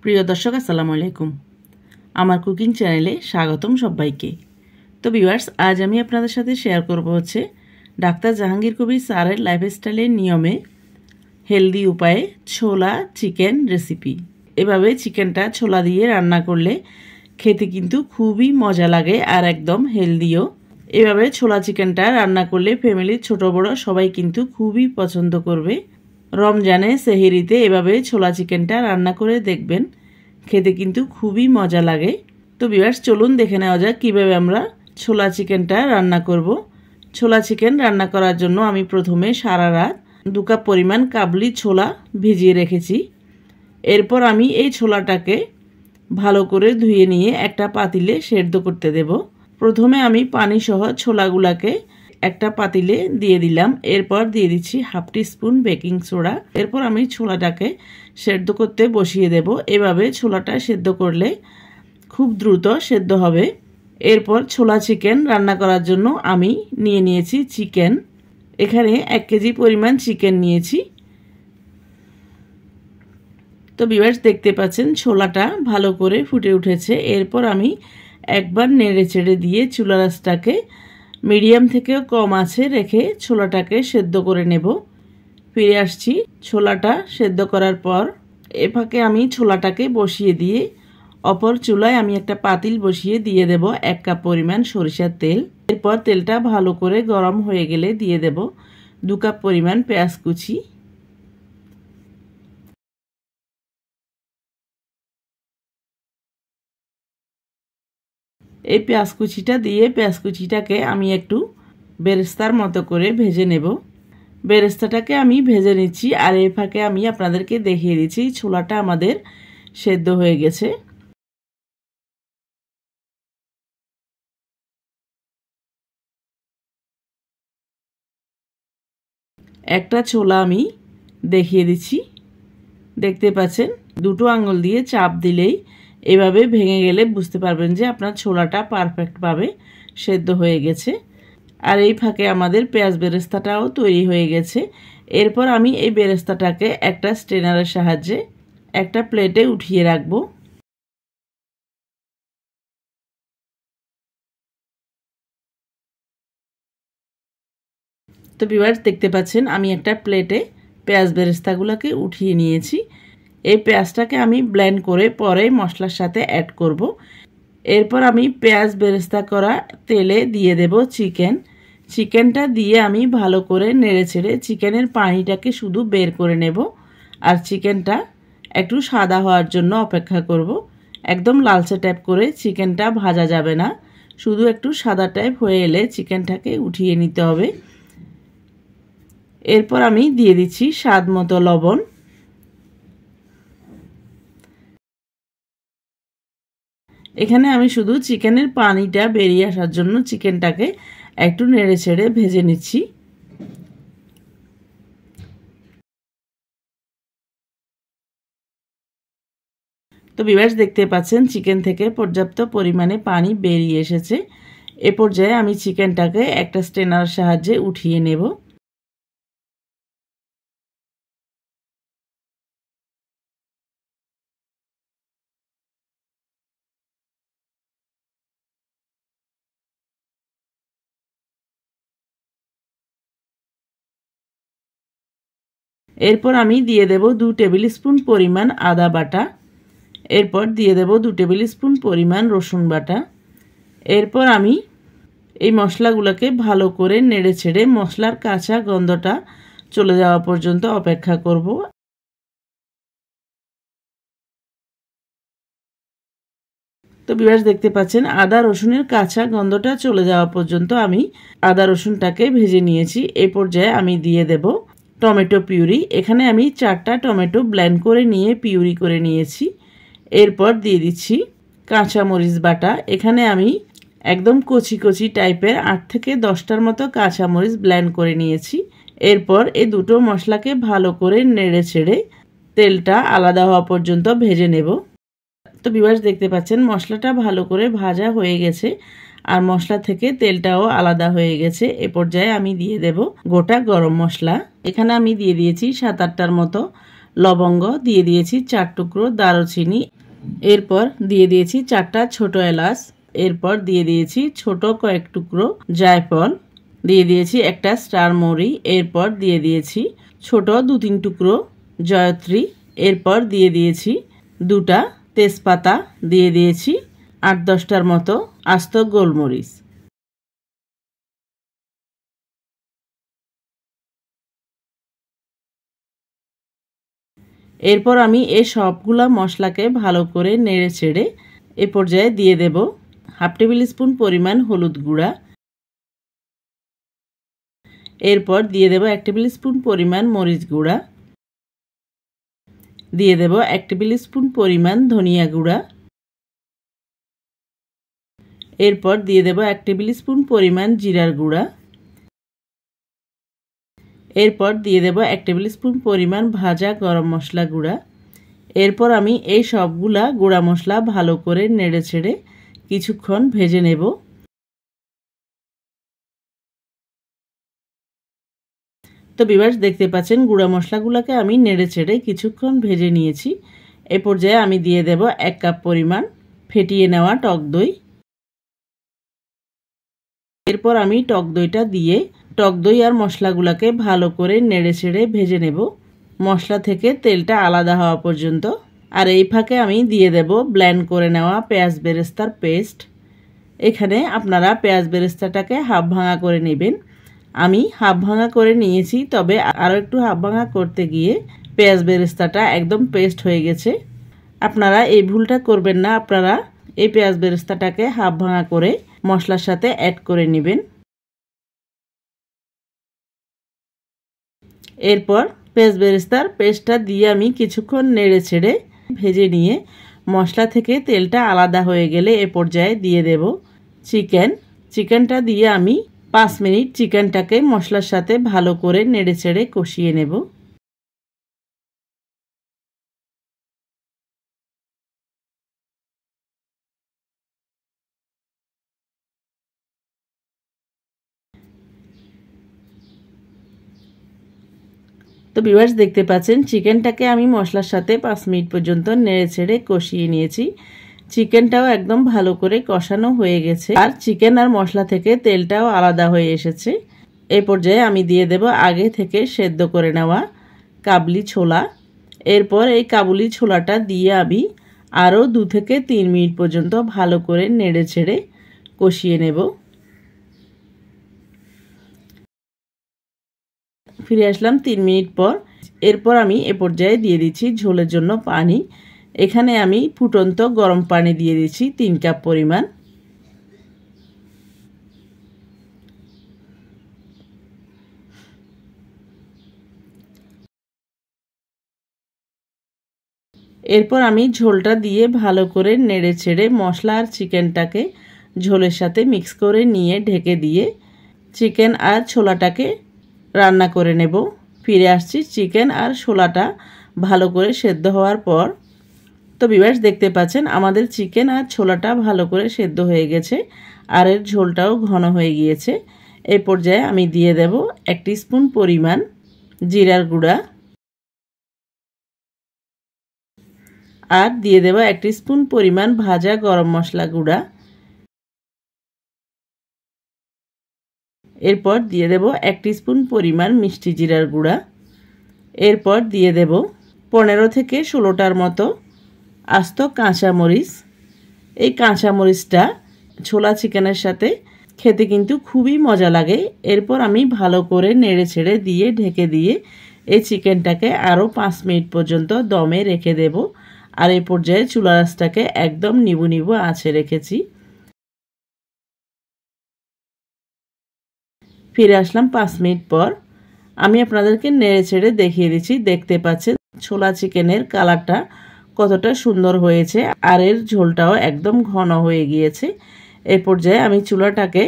প্রিয় দর্শক আসসালামু আলাইকুম। আমার কুকিং চ্যানেলে স্বাগতম সবাইকে। তো ভিউয়ার্স, আজ আমি আপনাদের সাথে শেয়ার করব ডাক্তার জাহাঙ্গীর কবির স্যারের লাইফস্টাইলের নিয়মে হেলদি উপায়ে ছোলা চিকেন রেসিপি। এভাবে চিকেনটা ছোলা দিয়ে রান্না করলে খেতে কিন্তু খুবই মজা লাগে আর একদম হেলদিও। এভাবে ছোলা চিকেনটা রান্না করলে ফ্যামিলির ছোট বড় সবাই কিন্তু খুবই পছন্দ করবে। রমজানে সেহরিতে এভাবে ছোলা চিকেনটা রান্না করে দেখবেন, খেতে কিন্তু খুবই মজা লাগে। তো ভিউয়ার্স, চলুন দেখে নেওয়া যাক কীভাবে আমরা ছোলা চিকেনটা রান্না করব। ছোলা চিকেন রান্না করার জন্য আমি প্রথমে সারা রাত 2 কাপ পরিমাণ কাবলি ছোলা ভিজিয়ে রেখেছি। এরপর আমি এই ছোলাটাকে ভালো করে ধুয়ে নিয়ে একটা পাতিলে সেদ্ধ করতে দেব। প্রথমে আমি পানি সহ ছোলাগুলাকে একটা পাতিলে দিয়ে দিলাম। এরপর দিয়ে দিচ্ছি 1/2 টিস্পুন বেকিং সোডা। এরপর আমি ছোলাটাকে সেদ্ধ করতে বসিয়ে দেব। এভাবে ছোলাটা সেদ্ধ করলে খুব দ্রুত সেদ্ধ হবে। এরপর ছোলা চিকেন রান্না করার জন্য আমি নিয়েছি চিকেন। এখানে 1 কেজি পরিমাণ চিকেন নিয়েছি। তো ভিউয়ার্স, দেখতে পাচ্ছেন ছোলাটা ভালো করে ফুটে উঠেছে। এরপর আমি একবার নেড়ে চেড়ে দিয়ে চুলার আঁচটাকে মিডিয়াম থেকে কম আঁচে রেখে ছোলাটাকে সেদ্ধ করে নেব। ফিরে আসছি ছোলাটা সেদ্ধ করার পর। এ ফাঁকে আমি ছোলাটাকে বসিয়ে দিয়ে অপর চুলায় আমি একটা পাতিল বসিয়ে দিয়ে দেব 1 কাপ পরিমাণ সরিষার তেল। এরপর তেলটা ভালো করে গরম হয়ে গেলে দিয়ে দেব 2 কাপ পরিমাণ পেঁয়াজ কুচি। এই পেঁয়াজ কুচিটা দিয়ে পেঁয়াজ কুচিটাকে আমি একটু বেরেস্তার মতো করে ভেজে নেব। বেরেস্তাটাকে আমি ভেজে নিচ্ছি আর এই ফাঁকে আমি আপনাদেরকে দেখিয়ে দিচ্ছি ছোলাটা আমাদের সেদ্ধ হয়ে গেছে। একটা ছোলা আমি দেখিয়ে দিচ্ছি, দেখতে পাচ্ছেন দুটো আঙ্গুল দিয়ে চাপ দিলেই এভাবে ভেঙে গেলে বুঝতে পারবেন যে আপনার ছোলাটা পারফেক্টভাবে সেদ্ধ হয়ে গেছে। আর এই ফাঁকে আমাদের পেঁয়াজ বেরেস্তাটাও তৈরি হয়ে গেছে। এরপর আমি এই বেরেস্তাটাকে একটা স্ট্রেনারের সাহায্যে একটা প্লেটে উঠিয়ে রাখবো। তো ভিউয়ার্স, দেখতে পাচ্ছেন আমি একটা প্লেটে পেঁয়াজ বেরেস্তাগুলোকে উঠিয়ে নিয়েছি। এই পেঁয়াজটাকে আমি ব্লেন্ড করে পরে মশলার সাথে অ্যাড করব। এরপর আমি পেঁয়াজ বেরেস্তা করা তেলে দিয়ে দেব চিকেন। চিকেনটা দিয়ে আমি ভালো করে নেড়েচেড়ে চিকেনের পানিটাকে শুধু বের করে নেব। আর চিকেনটা একটু সাদা হওয়ার জন্য অপেক্ষা করব। একদম লালচে টাইপ করে চিকেনটা ভাজা যাবে না, শুধু একটু সাদা টাইপ হয়ে এলে চিকেনটাকে উঠিয়ে নিতে হবে। এরপর আমি দিয়ে দিচ্ছি স্বাদ মতো লবণ। এখানে আমি শুধু চিকেনের পানিটা বেরিয়ে আসার জন্য চিকেনটাকে একটু নেড়ে ছেড়ে ভেজে নিচ্ছি। তো ভিউয়ার্স, দেখতে পাচ্ছেন চিকেন থেকে পর্যাপ্ত পরিমাণে পানি বেরিয়ে এসেছে। এ পর্যায়ে আমি চিকেনটাকে একটা স্ট্রেনার সাহায্যে উঠিয়ে নেব। এরপর আমি দিয়ে দেব 2 টেবিল স্পুন পরিমাণ আদা বাটা। এরপর দিয়ে দেব 2 টেবিল স্পুন পরিমাণ রসুন বাটা। এরপর আমি এই মশলাগুলোকে ভালো করে নেড়ে ছেড়ে মশলার কাঁচা গন্ধটা চলে যাওয়া পর্যন্ত অপেক্ষা করব। তো ভিউয়ার্স, দেখতে পাচ্ছেন আদা রসুনের কাঁচা গন্ধটা চলে যাওয়া পর্যন্ত আমি আদা রসুনটাকে ভেজে নিয়েছি। এই পর্যায়ে আমি দিয়ে দেব টমেটো পিউরি। এখানে আমি 4টা টমেটো ব্লেন্ড করে নিয়ে পিউরি করে নিয়েছি। এরপর দিয়ে দিচ্ছি কাঁচামরিচ বাটা। এখানে আমি একদম কচি কচি টাইপের 8 থেকে 10টার মতো কাঁচামরিচ ব্লেন্ড করে নিয়েছি। এরপর এই দুটো মশলাকে ভালো করে নেড়ে ছেড়ে তেলটা আলাদা হওয়া পর্যন্ত ভেজে নেব। তো ভিউয়ার্স, দেখতে পাচ্ছেন মশলাটা ভালো করে ভাজা হয়ে গেছে আর মশলা থেকে তেলটাও আলাদা হয়ে গেছে। এ পর্যায়ে আমি দিয়ে দেব গোটা গরম মশলা। এখানে আমি দিয়ে দিয়েছি 7-8টার মতো লবঙ্গ, দিয়ে দিয়েছি 4 টুকরো দারুচিনি, এরপর দিয়ে দিয়েছি 4টা ছোট এলাচ, এরপর দিয়ে দিয়েছি ছোট কয়েক টুকরো জায়ফল, দিয়ে দিয়েছি একটা স্টার মৌরি, এরপর দিয়ে দিয়েছি ছোট 2-3 টুকরো জয়ত্রী, এরপর দিয়ে দিয়েছি 2টা তেজপাতা, দিয়ে দিয়েছি 8-10টার মতো আস্ত গোলমরিচ। এরপর আমি এই সবগুলা মশলাকে ভালো করে নেড়ে ছেড়ে এ পর্যায়ে দিয়ে দেব 1/2 টেবিল স্পুন পরিমাণ হলুদ গুঁড়া, এরপর দিয়ে দেব 1 টেবিল স্পুন পরিমাণ মরিচ গুঁড়া, দিয়ে দেব 1 টেবিল স্পুন পরিমাণ ধনিয়া গুঁড়া, এরপর দিয়ে দেব 1 টেবিল স্পুন পরিমাণ জিরার গুঁড়া, এরপর দিয়ে দেব 1 টেবিল স্পুন পরিমাণ ভাজা গরম মশলা গুঁড়া। এরপর আমি এই সবগুলা গুঁড়া মশলা ভালো করে নেড়ে ছেড়ে কিছুক্ষণ ভেজে নেব। তো ভিউয়ার্স দেখতে পাচ্ছেন গুঁড়া মশলাগুলোকে আমি নেড়ে ছেড়ে কিছুক্ষণ ভেজে নিয়েছি। এ পর্যায়ে আমি দিয়ে দেব 1 কাপ পরিমাণ ফেটিয়ে নেওয়া টক দই। এরপর আমি টক দইটা দিয়ে টক দই আর মশলাগুলোকে ভালো করে নেড়ে ছেড়ে ভেজে নেব মশলা থেকে তেলটা আলাদা হওয়া পর্যন্ত। আর এই ফাঁকে আমি দিয়ে দেব ব্লেন্ড করে নেওয়া পেঁয়াজ বেরেস্তার পেস্ট। এখানে আপনারা পেঁয়াজ বেরেস্তাটাকে হাফ ভাঙা করে নেবেন। আমি হাফ ভাঙা করে নিয়েছি, তবে আরও একটু হাফ ভাঙা করতে গিয়ে পেঁয়াজ বেরেস্তাটা একদম পেস্ট হয়ে গেছে। আপনারা এই ভুলটা করবেন না, আপনারা এই পেঁয়াজ বেরেস্তাটাকে হাফ ভাঙা করে মশলার সাথে অ্যাড করে নেবেন। এরপর পেঁয়াজ বেরেস্তার পেস্টটা দিয়ে আমি কিছুক্ষণ নেড়ে ছেড়ে ভেজে নিয়ে মশলা থেকে তেলটা আলাদা হয়ে গেলে এ পর্যায়ে দিয়ে দেব চিকেনটা দিয়ে আমি 5 মিনিট চিকেনটাকে মশলার সাথে ভালো করে নেড়ে ছেড়ে কষিয়ে নেব। তো ভিউয়ার্স দেখতে পাচ্ছেন চিকেনটাকে আমি মশলার সাথে 5 মিনিট পর্যন্ত নেড়ে ছেড়ে কষিয়ে নিয়েছি। চিকেনটাও একদম ভালো করে কষানো হয়ে গেছে আর চিকেন আর মশলা থেকে তেলটাও আলাদা হয়ে এসেছে। এই পর্যায়ে আমি দিয়ে দেব আগে থেকে সেদ্ধ করে নেওয়া কাবলি ছোলা। এরপর এই কাবুলি ছোলাটা দিয়ে আমি আরও 2 থেকে 3 মিনিট পর্যন্ত ভালো করে নেড়ে ছেড়ে কষিয়ে নেব। ফিরে আসলাম 3 মিনিট পর। এরপর আমি এ পর্যায়ে দিয়ে দিচ্ছি ঝোলের জন্য পানি। এখানে আমি ফুটন্ত গরম পানি দিয়ে দিচ্ছি 3 কাপ পরিমাণ। এরপর আমি ঝোলটা দিয়ে ভালো করে নেড়ে ছেড়ে মশলা আর চিকেনটাকে ঝোলের সাথে মিক্স করে নিয়ে ঢেকে দিয়ে চিকেন আর ছোলাটাকে রান্না করে নেব। ফিরে আসছি চিকেন আর ছোলাটা ভালো করে সেদ্ধ হওয়ার পর। তো ভিউয়ার্স দেখতে পাচ্ছেন আমাদের চিকেন আর ছোলাটা ভালো করে সেদ্ধ হয়ে গেছে আর এর ঝোলটাও ঘন হয়ে গিয়েছে। এই পর্যায়ে আমি দিয়ে দেব 1 টিস্পুন পরিমাণ জিরার গুঁড়া আর দিয়ে দেব 1 টিস্পুন পরিমাণ ভাজা গরম মশলা গুঁড়া। এরপর দিয়ে দেব 1 টিস্পুন পরিমাণ মিষ্টি জিরার গুঁড়া। এরপর দিয়ে দেব 15 থেকে 16টার মতো আস্ত কাঁচামরিচ। এই কাঁচামরিচটা ছোলা চিকেনের সাথে খেতে কিন্তু খুবই মজা লাগে। এরপর আমি ভালো করে নেড়ে ছেড়ে দিয়ে ঢেকে দিয়ে এই চিকেনটাকে আরও 5 মিনিট পর্যন্ত দমে রেখে দেব। আর এই পর্যায়ে চুলা আঁচটাকে একদম নিবু নিবু আঁচে রেখেছি। ফিরে আসলাম 5 মিনিট পর। আমি আপনাদেরকে নেড়ে ছেড়ে দেখিয়ে দিচ্ছি। দেখতে পাচ্ছেন ছোলা চিকেনের কালারটা কতটা সুন্দর হয়েছে আর এর ঝোলটাও একদম ঘন হয়ে গিয়েছে। এই পর্যায়ে আমি চুলাটাকে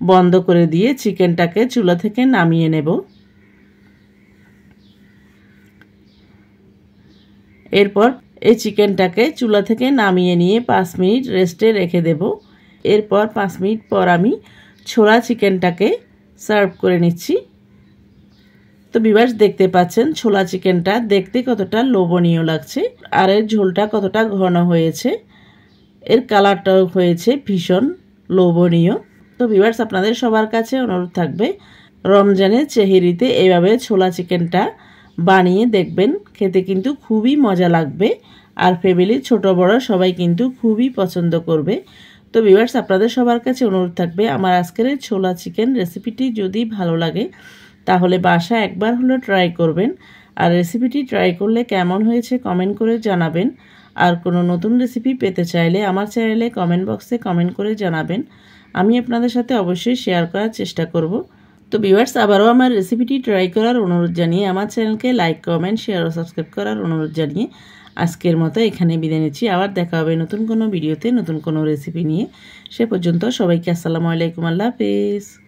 বন্ধ করে দিয়ে চিকেনটাকে চুলা থেকে নামিয়ে নেব। এরপর এই চিকেনটাকে চুলা থেকে নামিয়ে নিয়ে 5 মিনিট রেস্টে রেখে দেব। এরপর 5 মিনিট পর আমি ছোলা চিকেনটাকে সার্ভ করে নিচ্ছি। তো তো ভিউয়ার্স দেখতে পাচ্ছেন ছোলা চিকেনটা দেখতে কতটা লোভনীয় লাগছে আর এর ঝোলটা কতটা ঘন হয়েছে, এর কালারটাও হয়েছে ভীষণ লোভনীয়। তো ভিউয়ার্স আপনাদের সবার কাছে অনুরোধ থাকবে রমজানের চেহারিতে এইভাবে ছোলা চিকেনটা বানিয়ে দেখবেন, খেতে কিন্তু খুবই মজা লাগবে আর ফ্যামিলির ছোট বড় সবাই কিন্তু খুবই পছন্দ করবে। তো ভিউয়ার্স আপনাদের সবার কাছে অনুরোধ থাকবে আমার আজকের এই ছোলা চিকেন রেসিপিটি যদি ভালো লাগে তাহলে বাসায় একবার হলো ট্রাই করবেন, আর রেসিপিটি ট্রাই করলে কেমন হয়েছে কমেন্ট করে জানাবেন। আর কোনো নতুন রেসিপি পেতে চাইলে আমার চ্যানেলে কমেন্ট বক্সে কমেন্ট করে জানাবেন, আমি আপনাদের সাথে অবশ্যই শেয়ার করার চেষ্টা করব। তো ভিউয়ার্স আবারও আমার রেসিপিটি ট্রাই করার অনুরোধ জানিয়ে আমার চ্যানেলকে লাইক কমেন্ট শেয়ার ও সাবস্ক্রাইব করার অনুরোধ জানিয়ে আজকের মতো এখানে বিদায় নিচ্ছি। আবার দেখা হবে নতুন কোনো ভিডিওতে নতুন কোনো রেসিপি নিয়ে। সে পর্যন্ত সবাইকে আসসালামু আলাইকুম, আল্লাহ হাফেজ।